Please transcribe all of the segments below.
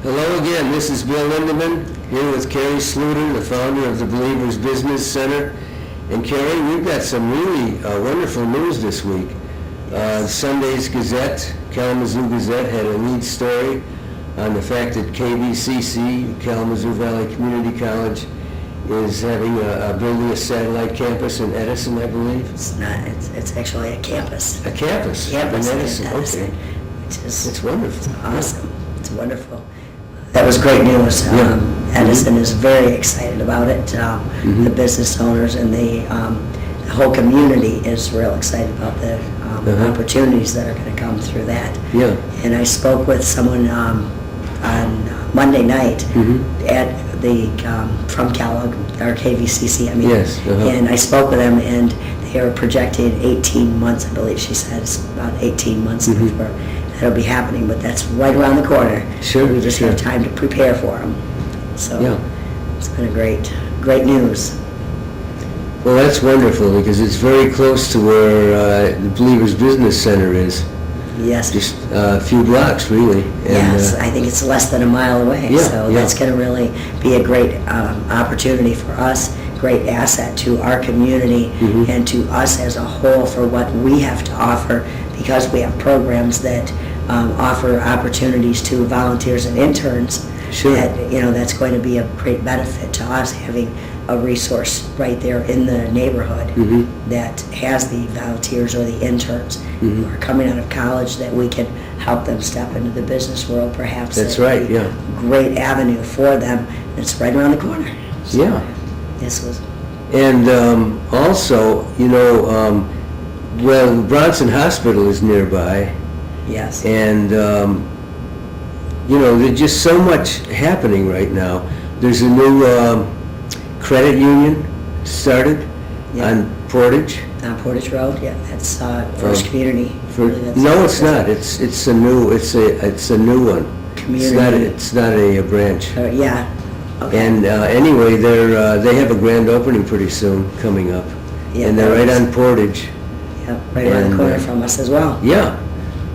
Hello again, this is Bill Lindeman, here with Carrie Sluter, the founder of the Believers Business Center. And Carrie, we've got some really wonderful news this week. Sunday's Gazette, Kalamazoo Gazette, had a lead story on the fact that KVCC, Kalamazoo Valley Community College, is having building a satellite campus in Edison, I believe. It's not. It's actually a campus. A campus? Campus in Edison. Okay. Which is It's wonderful. It's awesome. It's wonderful. That was great news. Yeah. Edison is very excited about it. The business owners and the whole community is real excited about the opportunities that are going to come through that. Yeah. And I spoke with someone on Monday night at the from Kellogg or KVCC. I mean, Yes. and I spoke with them, and they are projected 18 months. I believe she said it's about 18 months before that'll be happening, but that's right around the corner. Sure. We just have time to prepare for them. So Yeah. it's been a great news. Well, that's wonderful because it's very close to where the Believers Business Center is. Yes. Just a few blocks, really. And, Yes, I think it's less than a mile away. Yeah, So yeah. that's going to really be a great opportunity for us, great asset to our community and to us as a whole for what we have to offer, because we have programs that offer opportunities to volunteers and interns. Sure. That, that's going to be a great benefit to us, having a resource right there in the neighborhood that has the volunteers or the interns who are coming out of college, that we can help them step into the business world perhaps. That's That'd right, be yeah. a great avenue for them. It's right around the corner. So Yeah. This was, And also, well, Bronson Hospital is nearby, yes. and, there's just so much happening right now. There's a new credit union started on Portage. On Portage Road, yeah, that's First Community. No, it's not. It's a new one. Community. It's not a branch. Yeah. Okay. And anyway, they have a grand opening pretty soon coming up, Yeah, and they're right that on Portage. Yeah, right around the and, corner from us as well. Yeah,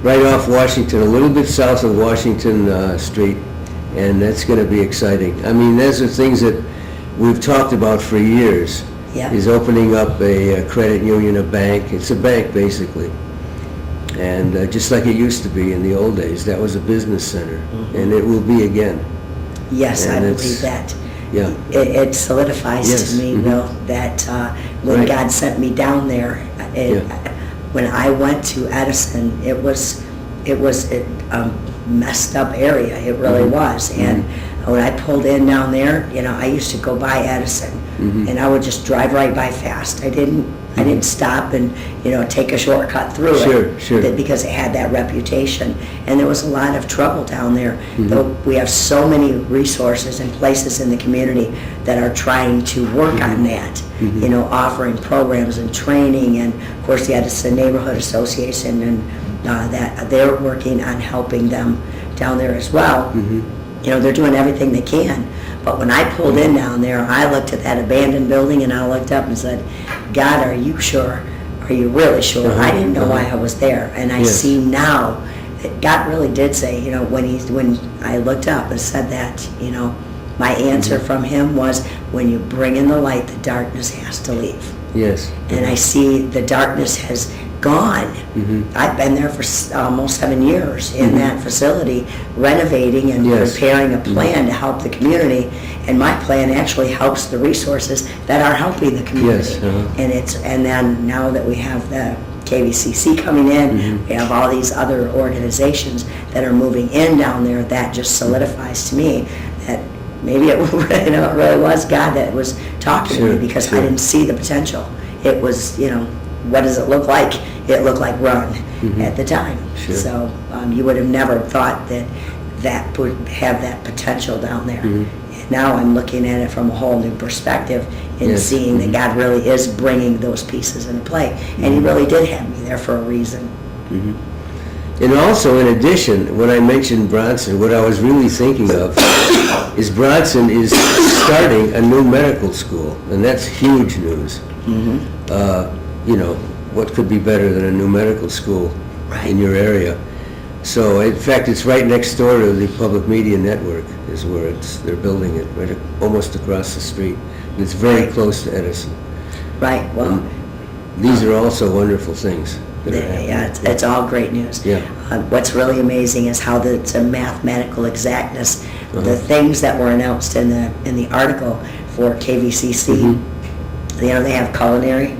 right off Washington, a little bit south of Washington Street, and that's going to be exciting. I mean, those are things that we've talked about for years. Yeah. Is opening up a credit union, a bank. It's a bank basically, and just like it used to be in the old days, that was a business center, and it will be again. Yes, And I it's- believe that. Yeah. It solidifies Yes, to me, Bill, that when Right. God sent me down there, when I went to Edison, it was a messed up area. It really was. And when I pulled in down there, I used to go by Edison, and I would just drive right by fast. I didn't stop and take a shortcut through Sure. because it had that reputation, and there was a lot of trouble down there. Though we have so many resources and places in the community that are trying to work on that, offering programs and training, and of course the Edison Neighborhood Association, and that they're working on helping them down there as well. They're doing everything they can. But when I pulled in down there, I looked at that abandoned building, and I looked up and said, God, are you sure? Are you really sure? I didn't know why I was there. And I see now that God really did say, when I looked up and said that, my answer from him was, when you bring in the light, the darkness has to leave. Yes. And I see the darkness has gone. I've been there for almost 7 years in that facility, renovating and preparing a plan to help the community. And my plan actually helps the resources that are helping the community. Yes. And then now that we have the KVCC coming in, we have all these other organizations that are moving in down there. That just solidifies to me that maybe it really was God that was talking to me, because I didn't see the potential. It was, what does it look like? It looked like run at the time. Sure. So you would have never thought that would have that potential down there. And now I'm looking at it from a whole new perspective and seeing that God really is bringing those pieces into play. And he really did have me there for a reason. And also, in addition, when I mentioned Bronson, what I was really thinking of is Bronson is starting a new medical school, and that's huge news. What could be better than a new medical school in your area? So, in fact, it's right next door to the Public Media Network is where they're building it, right almost across the street. And it's very close to Edison. Right, well, These are also wonderful things that are happening. yeah, it's all great news. Yeah. What's really amazing is how it's a mathematical exactness. Uh-huh. The things that were announced in the article for KVCC, Mm-hmm. you know, they have culinary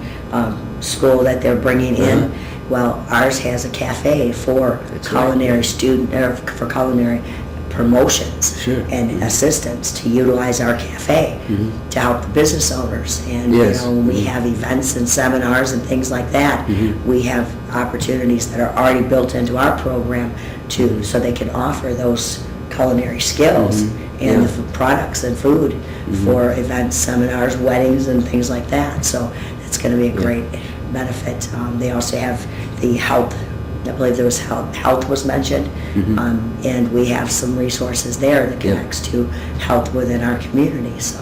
school that they're bringing in. Uh-huh. Well, ours has a cafe for That's culinary right. for culinary promotions Sure. and assistance to utilize our cafe to help the business owners. And Yes. you know, when we have events and seminars and things like that, we have opportunities that are already built into our program so they can offer those culinary skills and the products and food for events, seminars, weddings, and things like that. So it's going to be a great benefit. They also have the health. I believe there was health was mentioned, and we have some resources there that connects to health within our community. So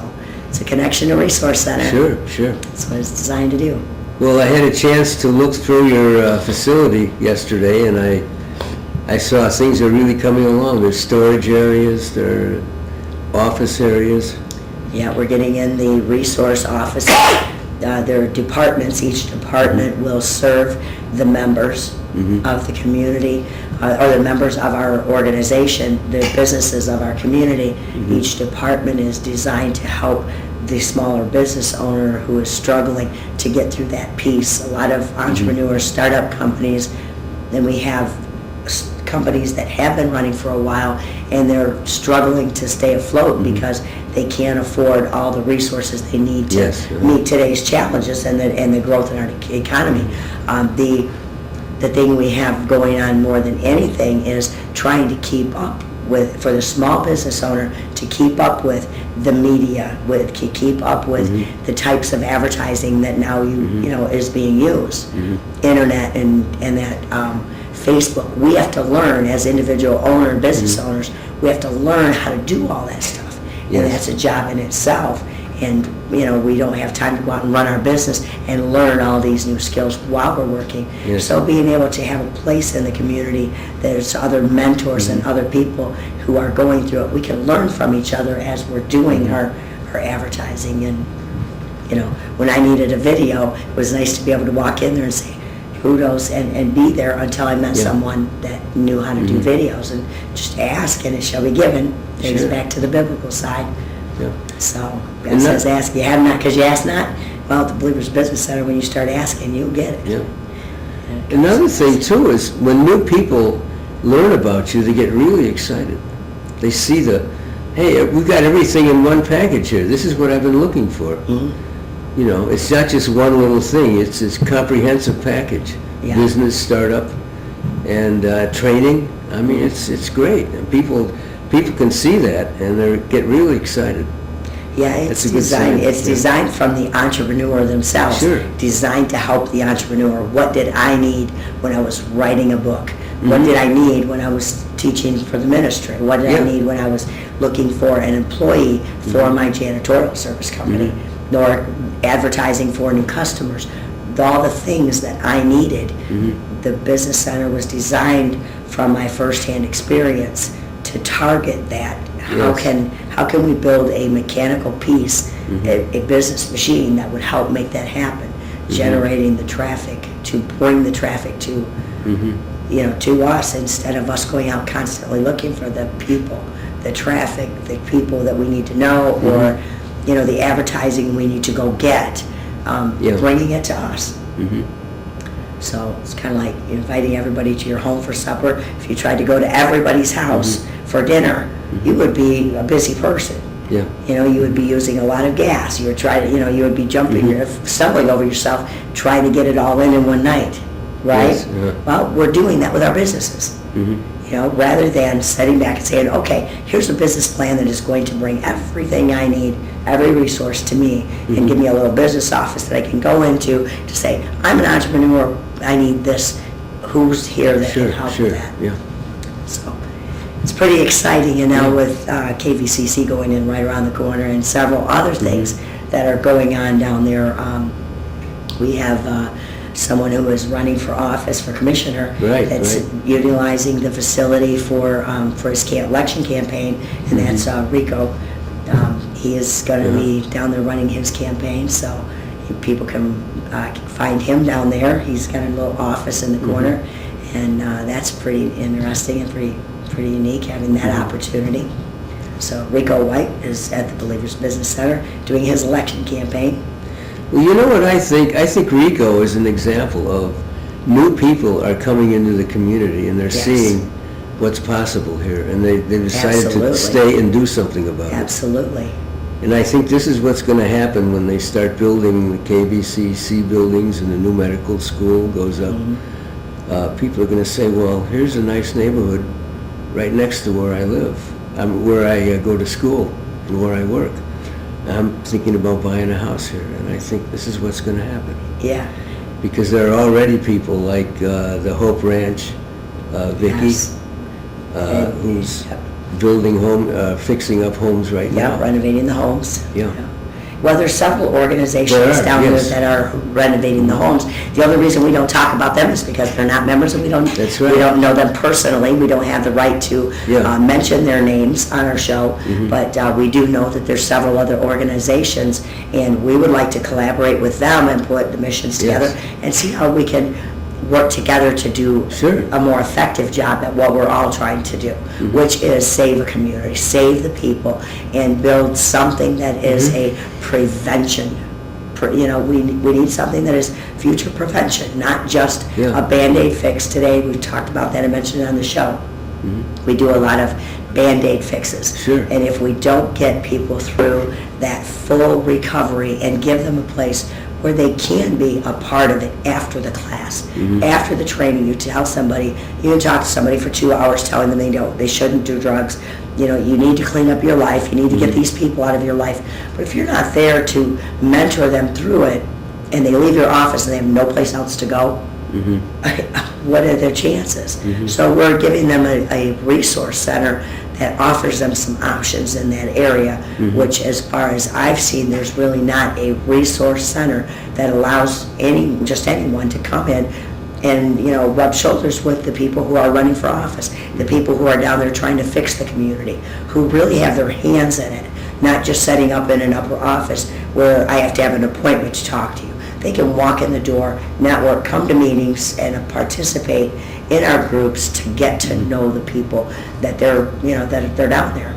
it's a connection to resource center. Sure. That's what it's designed to do. Well, I had a chance to look through your facility yesterday, and I saw things are really coming along. There's storage areas, there are office areas. Yeah, we're getting in the resource office. There are departments. Each department will serve the members of the community, or the members of our organization, the businesses of our community. Each department is designed to help the smaller business owner who is struggling to get through that piece. A lot of entrepreneurs, startup companies, then we have companies that have been running for a while and they're struggling to stay afloat because they can't afford all the resources they need to meet today's challenges and the growth in our economy. The thing we have going on more than anything is trying to keep up with, for the small business owner, to keep up with the media, keep up with the types of advertising that now you know is being used, internet and that Facebook. We have to learn as individual business owners. We have to learn how to do all that stuff, and that's a job in itself. And you know, we don't have time to go out and run our business and learn all these new skills while we're working. So being able to have a place in the community, there's other mentors and other people who are going through it. We can learn from each other as we're doing our advertising. And you know, when I needed a video, it was nice to be able to walk in there and say kudos and be there until I met someone that knew how to do videos, and just ask and it shall be given. Takes it back to the biblical side. So God says ask, you have not because you ask not. Well, at the Believers Business Center, when you start asking, you'll get it. Another thing too is when new people learn about you, they get really excited. They see hey, we got everything in one package here. This is what I've been looking for. You know, it's not just one little thing. It's this comprehensive package. Business, startup, and training. I mean, it's great. And people can see that and they get really excited. Yeah, it's designed. It's designed from the entrepreneur themselves. Designed to help the entrepreneur. What did I need when I was writing a book? What did I need when I was teaching for the ministry? What did I need when I was looking for an employee for my janitorial service company, or advertising for new customers? All the things that I needed. The Business Center was designed from my firsthand experience to target that. How can we build a mechanical piece, a business machine that would help make that happen, generating the traffic to bring the traffic to you know, to us, instead of us going out constantly looking for the people, the traffic, the people that we need to know, or you know, the advertising we need to go get, bringing it to us. So it's kind of like inviting everybody to your home for supper. If you tried to go to everybody's house for dinner, you would be a busy person. You know, you would be using a lot of gas. You would you would be jumping, stumbling over yourself, trying to get it all in one night, right? Well, we're doing that with our businesses. You know, rather than sitting back and saying, okay, here's a business plan that is going to bring everything I need, every resource to me, and give me a little business office that I can go into to say, I'm an entrepreneur, I need this. Who's here that can help with that? So it's pretty exciting, and now with KVCC going in right around the corner and several other things that are going on down there. We have someone who is running for office, for commissioner, Right, that's right. utilizing the facility for his election campaign, and that's Rico. He is going to be down there running his campaign, so people can find him down there. He's got a little office in the corner, and that's pretty interesting and pretty unique, having that opportunity. So Rico White is at the Believers Business Center doing his election campaign. Well, you know what I think? I think Rico is an example of new people are coming into the community, and they're Yes. seeing what's possible here, and they decided Absolutely. to stay and do something about it. Absolutely. And I think this is what's going to happen when they start building the KBCC buildings and the new medical school goes up. People are going to say, well, here's a nice neighborhood right next to where I live, where I go to school and where I work. I'm thinking about buying a house here, and I think this is what's going to happen. Yeah. Because there are already people like the Hope Ranch, Vicky, Yes. who's building fixing up homes right Yeah, now. renovating the homes. Yeah. Well, there's several organizations There are, down yes. there that are renovating the homes. The only reason we don't talk about them is because they're not members, and That's right. we don't know them personally. We don't have the right to Yeah. mention their names on our show. But we do know that there's several other organizations, and we would like to collaborate with them and put the missions Yes. together and see how we can work together to do Sure. a more effective job at what we're all trying to do, which is save a community, save the people, and build something that is a prevention. We need something that is future prevention, not just Yeah. a Band-Aid fix today. We've talked about that and mentioned it on the show. We do a lot of Band-Aid fixes. Sure. And if we don't get people through that full recovery and give them a place where they can be a part of it after the class, after the training, you tell somebody, you can talk to somebody for 2 hours telling them they shouldn't do drugs. You need to clean up your life. You need to get these people out of your life. But if you're not there to mentor them through it, and they leave your office and they have no place else to go, what are their chances? So we're giving them a resource center that offers them some options in that area, which, as far as I've seen, there's really not a resource center that allows just anyone to come in and rub shoulders with the people who are running for office, the people who are down there trying to fix the community, who really have their hands in it, not just setting up in an upper office where I have to have an appointment to talk to you. They can walk in the door, network, come to meetings, and participate in our groups to get to know the people that they're down there.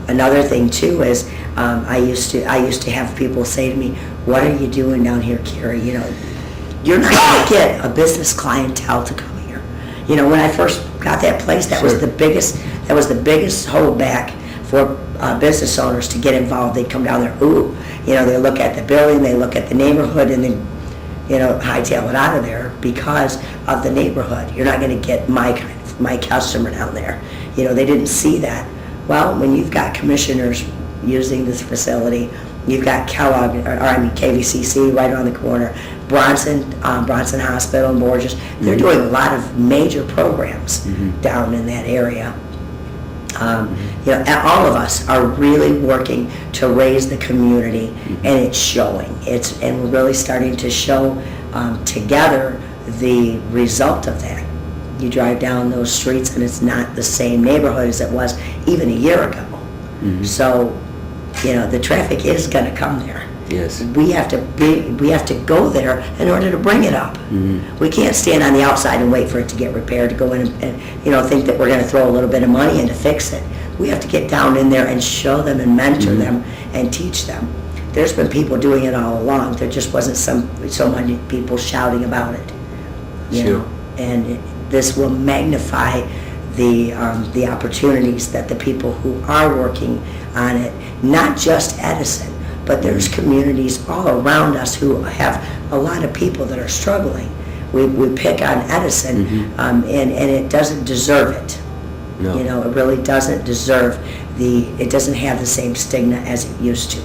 Another thing too is I used to have people say to me, "What are you doing down here, Carrie? You're not going to get a business clientele to come here." When I first got that place, that was the biggest holdback for business owners to get involved. They'd come down there, they look at the building, they look at the neighborhood, and then hightail it out of there because of the neighborhood. You're not going to get my customer down there. They didn't see that. Well, when you've got commissioners using this facility, you've got KVCC right around the corner, Bronson Hospital and Borges. They're doing a lot of major programs down in that area. All of us are really working to raise the community, and it's showing. And we're really starting to show together the result of that. You drive down those streets, and it's not the same neighborhood as it was even a year ago. So, the traffic is going to come there. Yes. We have to go there in order to bring it up. We can't stand on the outside and wait for it to get repaired, to go in and think that we're going to throw a little bit of money in to fix it. We have to get down in there and show them and mentor them and teach them. There's been people doing it all along. There just wasn't so many people shouting about it. And this will magnify the opportunities that the people who are working on it, not just Edison, but there's communities all around us who have a lot of people that are struggling. We pick on Edison, and it doesn't deserve it. No. It really doesn't deserve it doesn't have the same stigma as it used to.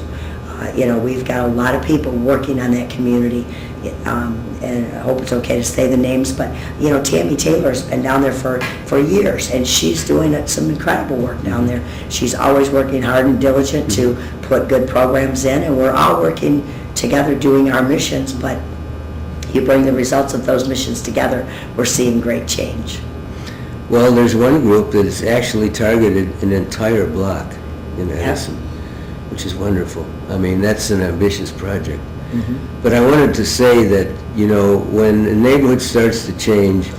We've got a lot of people working on that community, and I hope it's okay to say the names, but Tammy Taylor's been down there for years, and she's doing some incredible work down there. She's always working hard and diligent to put good programs in, and we're all working together doing our missions, but you bring the results of those missions together, we're seeing great change. Well, there's one group that has actually targeted an entire block in Addison, which is wonderful. I mean, that's an ambitious project. But I wanted to say that, you know, when a neighborhood starts to change,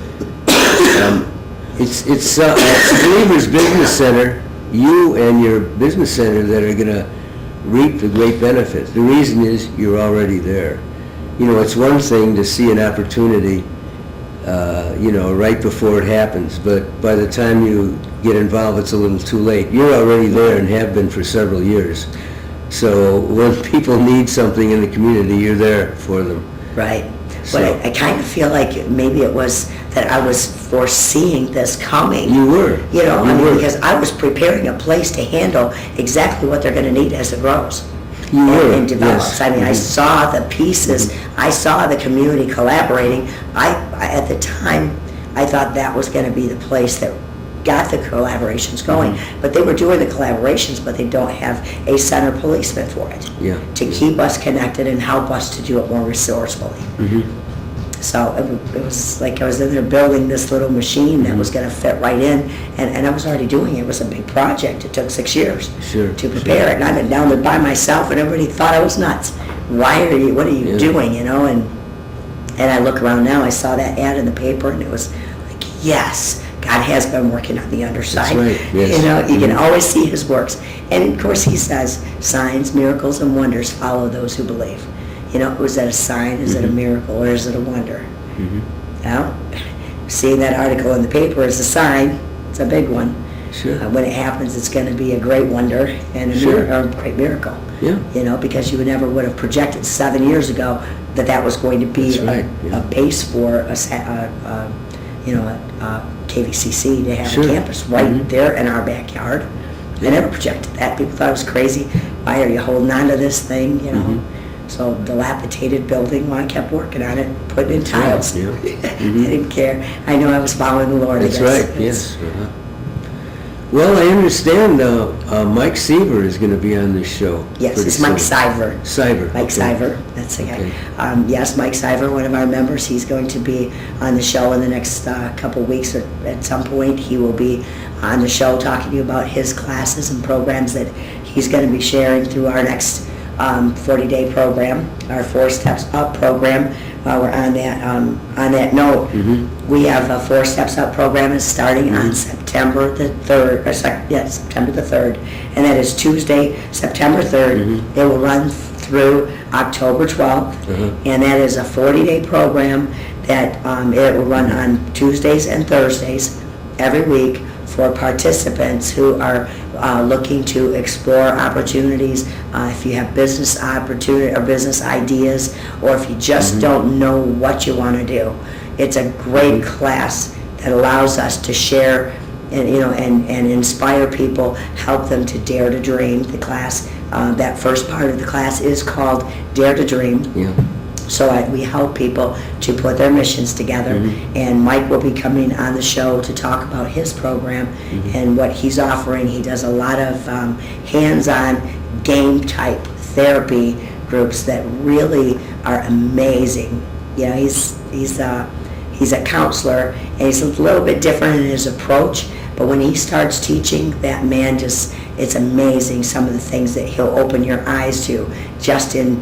it's Believers Business Center, you and your business center that are going to reap the great benefits. The reason is you're already there. You know, it's one thing to see an opportunity, you know, right before it happens, but by the time you get involved, it's a little too late. You're already there and have been for several years. So when people need something in the community, you're there for them. Right. So- But I kind of feel like maybe it was that I was foreseeing this coming. You were. You know, You I mean, were. because I was preparing a place to handle exactly what they're going to need as it grows. You were, And develops. yes. I mean, I Mhm. saw the pieces. I saw the community collaborating. I at the time, I thought that was going to be the place that got the collaborations going. But they were doing the collaborations, but they don't have a center policeman for it. Yeah. To keep us connected and help us to do it more resourcefully. So it was like I was in there building this little machine that was going to fit right in, and I was already doing it. It was a big project. It took 6 years Sure, to prepare it, and I've been down there by myself, and everybody thought I was nuts. What are you Yeah. doing, you know? And I look around now, I saw that ad in the paper, and it was like, yes, God has been working on the underside. That's right, yes. You know, you can always see his works. And of course he says, signs, miracles, and wonders follow those who believe. You know, is that a sign, is it a miracle, or is it a wonder? Now, seeing that article in the paper is a sign, it's a big one. Sure. When it happens, it's going to be a great wonder and Sure. a great miracle. Yeah. You know, because you never would have projected 7 years ago that that was going to be That's right, yeah. a base for a KVCC to have Sure. a campus right there in our backyard. I never projected that. People thought it was crazy. Why are you holding on to this thing, you know? So dilapidated building, well, I kept working on it, putting in tiles. Yeah. I didn't care. I know I was following the Lord, That's I guess. right, yes. Well, I understand Mike Seaver is going to be on this show. Yes, pretty it's Mike soon. Siver. Siver. Mike okay. Siver, that's the guy. Okay. Yes, Mike Siver, one of our members, he's going to be on the show in the next couple weeks, or at some point he will be on the show talking to you about his classes and programs that he's going to be sharing through our next 40-day program, our 4 Steps Up program. While we're on that note, we have a 4 Steps Up program is starting on September the 3rd, September the 3rd, and that is Tuesday, September 3rd. It will run through October 12th, and that is a 40-day program that it will run on Tuesdays and Thursdays every week for participants who are looking to explore opportunities. If you have business opportunity or business ideas, or if you just don't know what you want to do, it's a great class that allows us to share and and inspire people, help them to dare to dream. The class, that first part of the class is called Dare to Dream. Yeah. So we help people to put their missions together, and Mike will be coming on the show to talk about his program and what he's offering. He does a lot of hands-on game-type therapy groups that really are amazing. You know, he's a counselor, and he's a little bit different in his approach, but when he starts teaching, that man it's amazing some of the things that he'll open your eyes to just in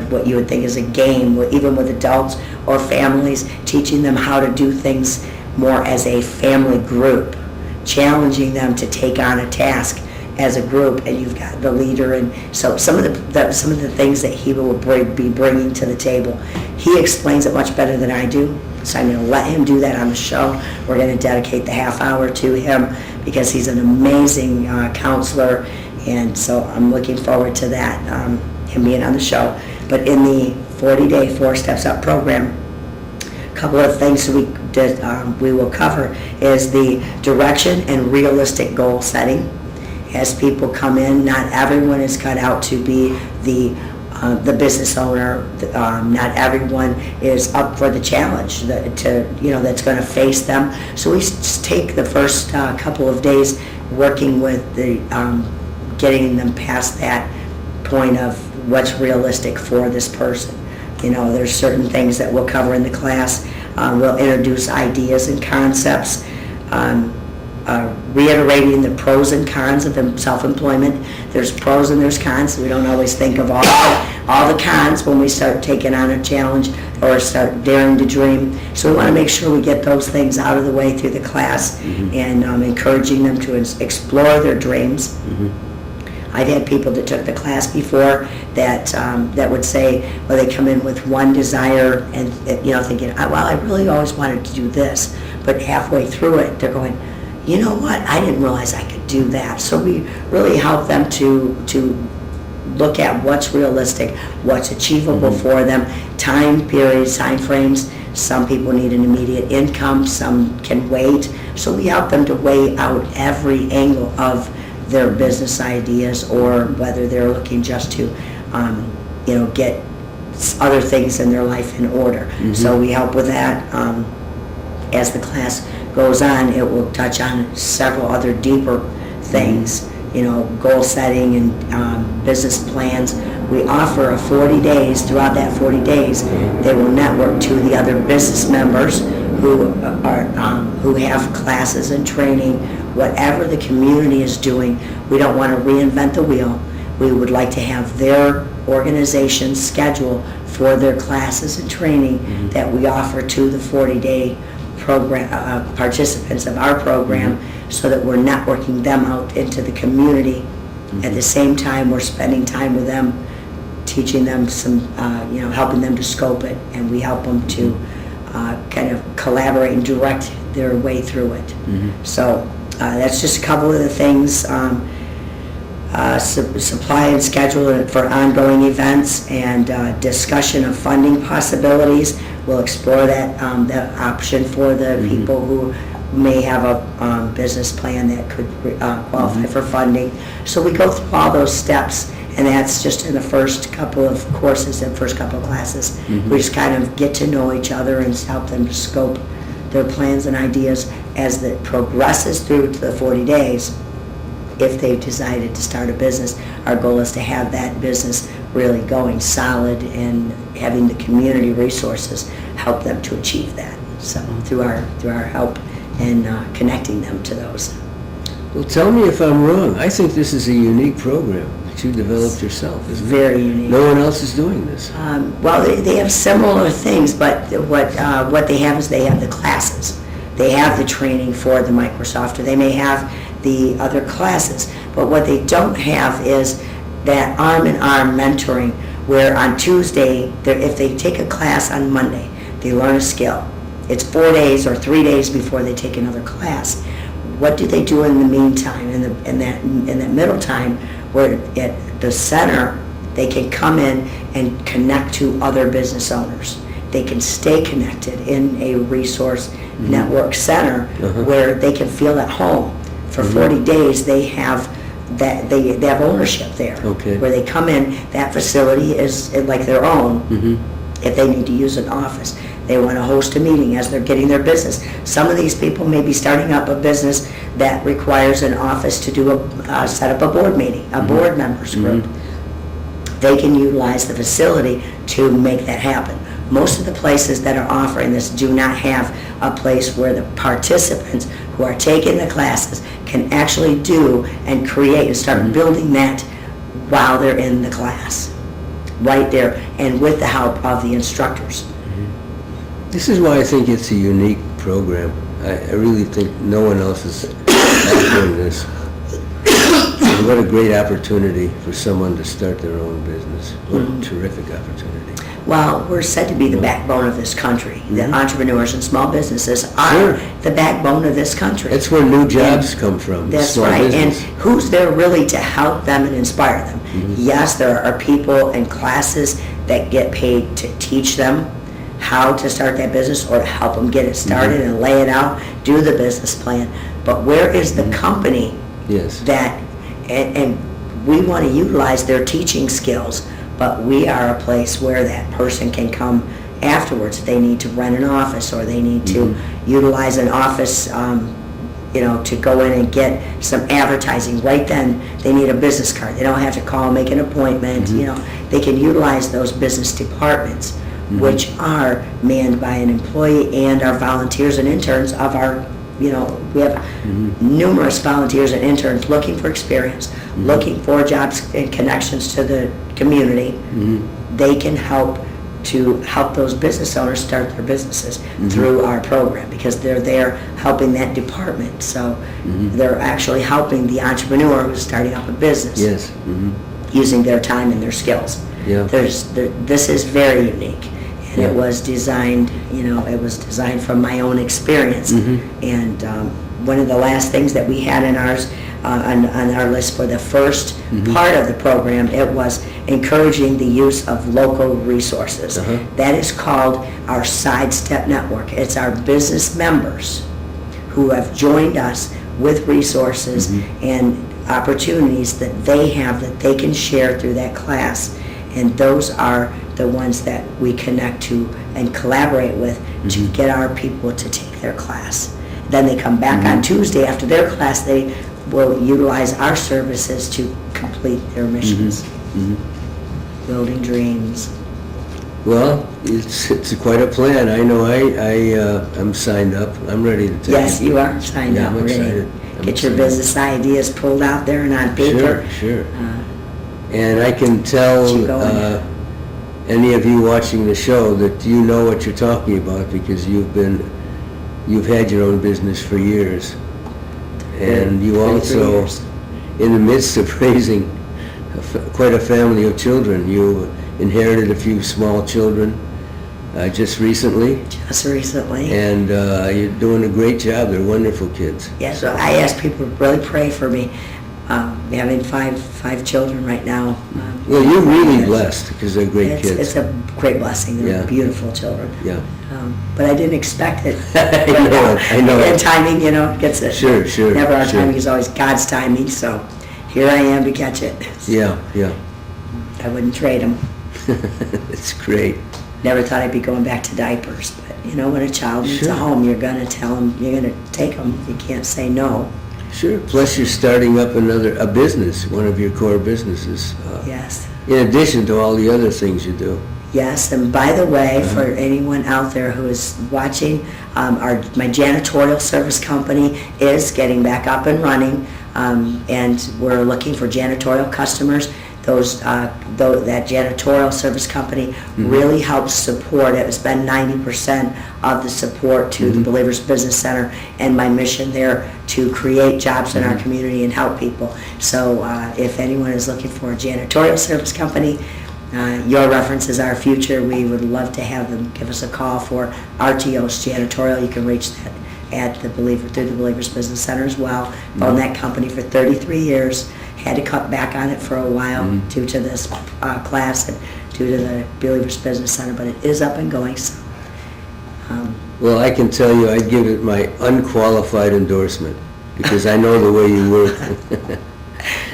what you would think is a game, even with adults or families, teaching them how to do things more as a family group, challenging them to take on a task as a group, and you've got the leader. And so some of the things that he will be bringing to the table, he explains it much better than I do. So I'm going to let him do that on the show. We're going to dedicate the half hour to him because he's an amazing counselor, and so I'm looking forward to that, him being on the show. But in the 40-day 4 Steps Up program, a couple of things we will cover is the direction and realistic goal setting. As people come in, not everyone is cut out to be the business owner. Not everyone is up for the challenge that's going to face them. So we take the first couple of days working with the getting them past that point of what's realistic for this person. There's certain things that we'll cover in the class. We'll introduce ideas and concepts, reiterating the pros and cons of self-employment. There's pros and there's cons. We don't always think of all the cons when we start taking on a challenge or start daring to dream. So we want to make sure we get those things out of the way through the class, and encouraging them to explore their dreams. I've had people that took the class before that would say, well, they come in with one desire and thinking, well, I really always wanted to do this, but halfway through it, they're going, you know what, I didn't realize I could do that. So we really help them to look at what's realistic, what's achievable for them, time periods, time frames. Some people need an immediate income, some can wait. So we help them to weigh out every angle of their business ideas, or whether they're looking just to get other things in their life in order. So we help with that. As the class goes on, it will touch on several other deeper things, goal setting and business plans. We offer 40 days. Throughout that 40 days, they will network to the other business members who have classes and training. Whatever the community is doing, we don't want to reinvent the wheel. We would like to have their organization schedule for their classes and training that we offer to the 40-day program participants of our program, so that we're networking them out into the community. At the same time, we're spending time with them, teaching them some, helping them to scope it, and we help them to kind of collaborate and direct their way through it. So that's just a couple of the things. Supply and schedule for ongoing events, and discussion of funding possibilities. We'll explore that option for the people who may have a business plan that could qualify for funding. So we go through all those steps, and that's just in the first couple of courses and first couple of classes. We just kind of get to know each other and help them to scope their plans and ideas as it progresses through to the 40 days. If they've decided to start a business, our goal is to have that business really going solid, and having the community resources help them to achieve that. So through our help and connecting them to those. Well, tell me if I'm wrong. I think this is a unique program that you developed yourself. It's very unique. No one else is doing this. Well, they have similar things, but what they have is they have the classes. They have the training for the Microsoft, or they may have the other classes. But what they don't have is that arm-in-arm mentoring, where on Tuesday, if they take a class on Monday, they learn a skill. It's 4 days or 3 days before they take another class. What do they do in the meantime, in that middle time, where at the center, they can come in and connect to other business owners. They can stay connected in a resource network center where they can feel at home. For 40 days, they have that they have ownership there. Where they come in, that facility is like their own. If they need to use an office, they want to host a meeting as they're getting their business. Some of these people may be starting up a business that requires an office to do set up a board meeting, a board members group. They can utilize the facility to make that happen. Most of the places that are offering this do not have a place where the participants who are taking the classes can actually do and create and start building that while they're in the class, right there, and with the help of the instructors. This is why I think it's a unique program. I really think no one else is doing this. And what a great opportunity for someone to start their own business. What a terrific opportunity. Well, we're said to be the backbone of this country. The entrepreneurs and small businesses are the backbone of this country. That's where new jobs come from. That's small right. business. And who's there really to help them and inspire them? Yes, there are people and classes that get paid to teach them how to start that business, or to help them get it started and lay it out, do the business plan. But where is the company that, and we want to utilize their teaching skills, but we are a place where that person can come afterwards. If they need to rent an office, or they need to utilize an office, to go in and get some advertising. Right then, they need a business card. They don't have to call, make an appointment. They can utilize those business departments which are manned by an employee and our volunteers and interns of our, we have numerous volunteers and interns looking for experience, looking for jobs and connections to the community. They can help those business owners start their businesses through our program, because they're there helping that department. So they're actually helping the entrepreneur who's starting up a business. Yes. Using their time and their skills. Yeah. This is very unique, and it was designed, from my own experience. And one of the last things that we had in ours, on our list for the first part of the program, it was encouraging the use of local resources. That is called our Sidestep Network. It's our business members who have joined us with resources and opportunities that they have that they can share through that class. And those are the ones that we connect to and collaborate with to get our people to take their class. Then they come back on Tuesday after their class. They will utilize our services to complete their missions. Building dreams. Well, it's quite a plan. I know I'm signed up. I'm ready to take it. Yes, you are signed up. I'm excited. Get your business ideas pulled out there and on paper. Sure. And I can tell any of you watching the show that you know what you're talking about, because you've had your own business for years. And you also, in the midst of raising quite a family of children, you inherited a few small children just recently. And you're doing a great job. They're wonderful kids. Yeah, so I ask people to really pray for me. Having five children right now. Well, you're really blessed, because they're great kids. It's a great blessing. They're beautiful children. Yeah. But I didn't expect it. I know. And timing, gets it. Sure. Never our timing is always God's timing. So here I am to catch it. Yeah. I wouldn't trade them. It's great. Never thought I'd be going back to diapers, but when a child needs a home, you're going to tell them, you're going to take them. You can't say no. Sure. Plus, you're starting up a business, one of your core businesses. Yes. In addition to all the other things you do. Yes, and by the way, for anyone out there who is watching, my janitorial service company is getting back up and running, and we're looking for janitorial customers. That janitorial service company really helps support it. It's been 90% of the support to the Believers Business Center and my mission there to create jobs in our community and help people. So if anyone is looking for a janitorial service company, your references are future. We would love to have them give us a call for RTO's Janitorial. You can reach that at through the Believers Business Center as well. Owned that company for 33 years. Had to cut back on it for a while due to this class and due to the Believers Business Center, but it is up and going. So, well, I can tell you, I'd give it my unqualified endorsement, because I know the way you work.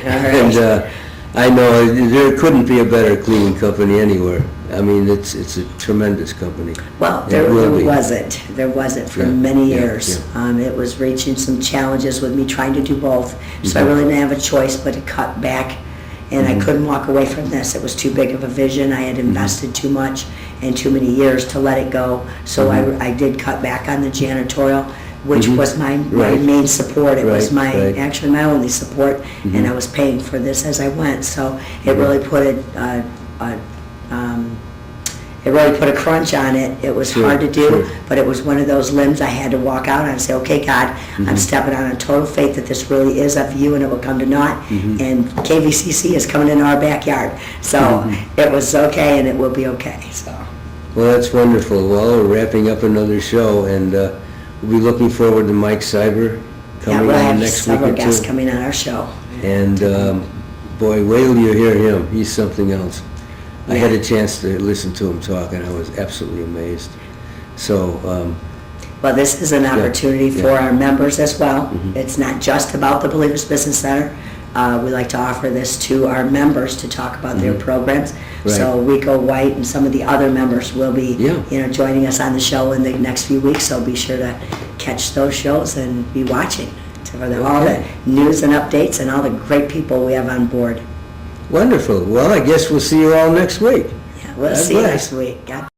And I know there couldn't be a better cleaning company anywhere. I mean, it's a tremendous company. Well, there wasn't for many years. It was reaching some challenges with me trying to do both. So I really didn't have a choice but to cut back, and I couldn't walk away from this. It was too big of a vision. I had invested too much and too many years to let it go. So I did cut back on the janitorial, which was my main support. It was actually my only support, and I was paying for this as I went. So it really put a crunch on it. It was hard to do, but it was one of those limbs I had to walk out on and say, okay, God, I'm stepping out on total faith that this really is of you and it will come to naught. And KVCC is coming into our backyard. So it was okay, and it will be okay. So. Well, that's wonderful. Well, we're wrapping up another show, and we'll be looking forward to Mike Cyber coming on next week or two. We'll have several guests coming on our show. And boy, wait till you hear him. He's something else. I had a chance to listen to him talk, and I was absolutely amazed. So, well, this is an opportunity for our members as well. It's not just about the Believers Business Center. We like to offer this to our members to talk about their programs. So Rico White and some of the other members will be, joining us on the show in the next few weeks. So be sure to catch those shows and be watching for all the news and updates and all the great people we have on board. Wonderful. Well, I guess we'll see you all next week. Yeah, we'll see you next week. God